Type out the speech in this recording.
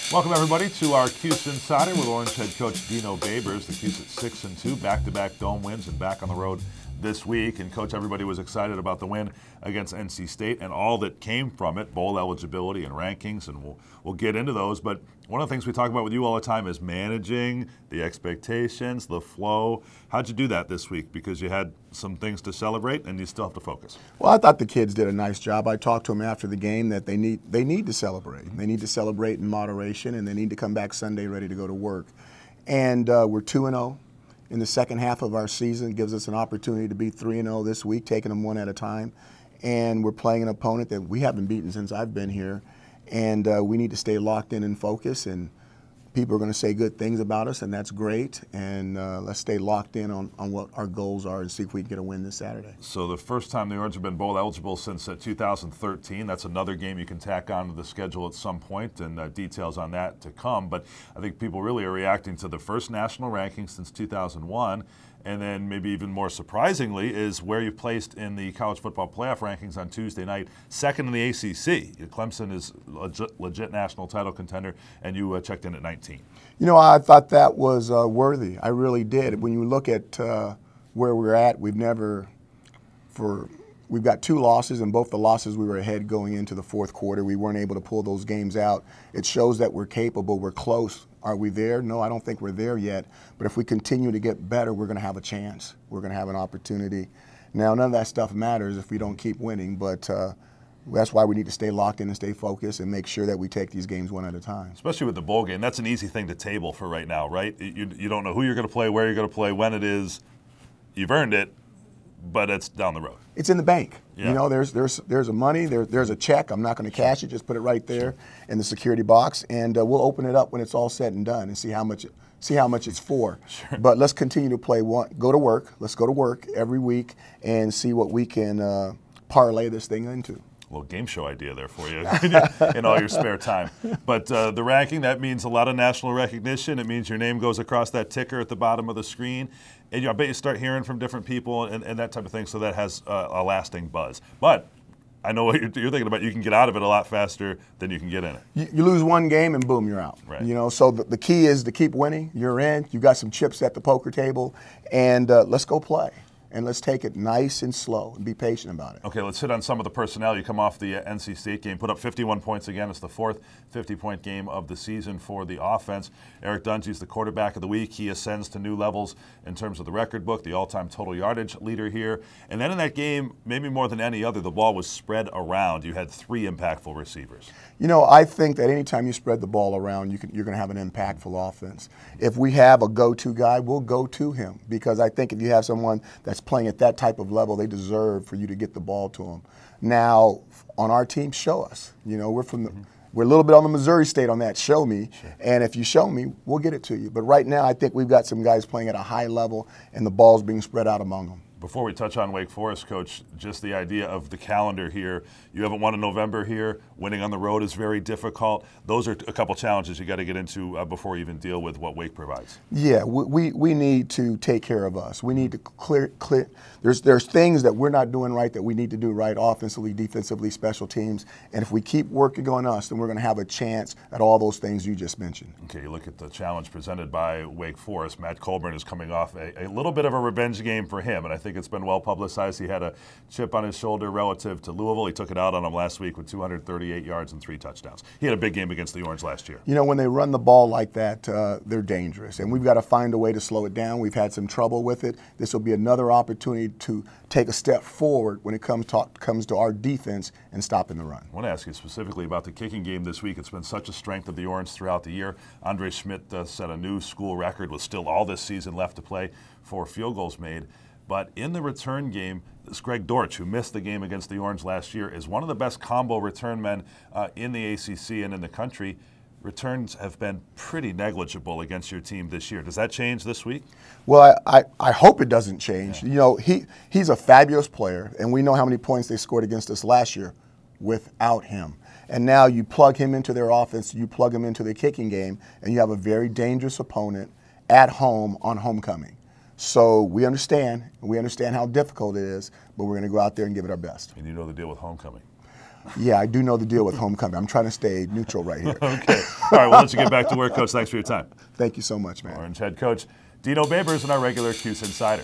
Welcome everybody to our Cuse Insider with Orange head coach Dino Babers. The Cuse at 6-2, back-to-back dome wins and back on the road this week. And coach, everybody was excited about the win against NC State and all that came from it, bowl eligibility and rankings, and we'll get into those. But one of the things we talk about with you all the time is managing the expectations, the flow. How'd you do that this week? Because you had some things to celebrate and you still have to focus. Well, I thought the kids did a nice job. I talked to them after the game that they need to celebrate. They need to celebrate in moderation, and they need to come back Sunday ready to go to work. And we're 2-0 in the second half of our season. It gives us an opportunity to be 3-0 this week, taking them one at a time. And we're playing an opponent that we haven't beaten since I've been here. And we need to stay locked in and focus. And people are going to say good things about us, and that's great. And let's stay locked in on what our goals are and see if we can get a win this Saturday. So the first time the Orange have been bowl eligible since 2013. That's another game you can tack on to the schedule at some point, and details on that to come. But I think people really are reacting to the first national ranking since 2001. And then maybe even more surprisingly is where you placed in the college football playoff rankings on Tuesday night, second in the ACC. Clemson is legit national title contender, and you checked in at 19. You know, I thought that was worthy. I really did. When you look at where we're at, we've got 2 losses, and both the losses we were ahead going into the fourth quarter. We weren't able to pull those games out. It shows that we're capable, we're close. Are we there? No, I don't think we're there yet. But if we continue to get better, we're going to have a chance. We're going to have an opportunity. Now, none of that stuff matters if we don't keep winning, but that's why we need to stay locked in and stay focused and make sure that we take these games one at a time. Especially with the bowl game. That's an easy thing to table for right now, right? You don't know who you're going to play, where you're going to play, when it is. You've earned it, but it's down the road. It's in the bank. Yeah. You know, there's a money, there's a check. I'm not going to cash it. Just put it right there in the security box, and we'll open it up when it's all said and done and see how much it's for. Sure. But let's continue to go to work. Let's go to work every week and see what we can parlay this thing into. A little game show idea there for you in all your spare time. But the ranking, that means a lot of national recognition. It means your name goes across that ticker at the bottom of the screen. And I bet you start hearing from different people and that type of thing, so that has a lasting buzz. But I know what you're thinking about. You can get out of it a lot faster than you can get in it. You lose one game and boom, you're out. Right. You know, so the key is to keep winning. You're in. You got some chips at the poker table, and let's go play. And let's take it nice and slow and be patient about it. Okay, let's hit on some of the personnel. You come off the NC State game, put up 51 points again. It's the 4th 50-point game of the season for the offense. Eric Dungy's the quarterback of the week. He ascends to new levels in terms of the record book, the all-time total yardage leader here. And then in that game, maybe more than any other, the ball was spread around. You had 3 impactful receivers. You know, I think that anytime you spread the ball around, you're going to have an impactful offense. If we have a go-to guy, we'll go to him, because I think if you have someone that's playing at that type of level, they deserve for you to get the ball to them. Now, on our team, show us. You know, we're a little bit on the Missouri State on that. Show me, sure. And if you show me, we'll get it to you. But right now, I think we've got some guys playing at a high level, and the ball's being spread out among them. Before we touch on Wake Forest, Coach, just the idea of the calendar here. You haven't won in November here. Winning on the road is very difficult. Those are a couple challenges you got to get into before you even deal with what Wake provides. Yeah, we need to take care of us. We need to clear. There's things that we're not doing right that we need to do right, offensively, defensively, special teams. And if we keep working on us, then we're going to have a chance at all those things you just mentioned. Okay, you look at the challenge presented by Wake Forest. Matt Colburn is coming off a little bit of a revenge game for him, and I think it's been well publicized. He had a chip on his shoulder relative to Louisville. He took it out on them last week with 238 yards and 3 touchdowns. He had a big game against the Orange last year. You know, when they run the ball like that, they're dangerous, and we've got to find a way to slow it down. We've had some trouble with it. This will be another opportunity to take a step forward when it comes to our defense and stopping the run. I want to ask you specifically about the kicking game this week. It's been such a strength of the Orange throughout the year. Andre Schmidt set a new school record with still all this season left to play for field goals made. But in the return game, this Greg Dortch, who missed the game against the Orange last year, is one of the best combo return men in the ACC and in the country. Returns have been pretty negligible against your team this year. Does that change this week? Well, I hope it doesn't change. Yeah. You know, he's a fabulous player, and we know how many points they scored against us last year without him. And now you plug him into their offense, you plug him into the kicking game, and you have a very dangerous opponent at home on homecoming. So we understand how difficult it is, but we're going to go out there and give it our best. And you know the deal with homecoming. Yeah, I do know the deal with homecoming. I'm trying to stay neutral right here. Okay. All right, we'll let you get back to work, Coach. Thanks for your time. Thank you so much, man. Orange head coach Dino Babers and our regular Cuse Insider.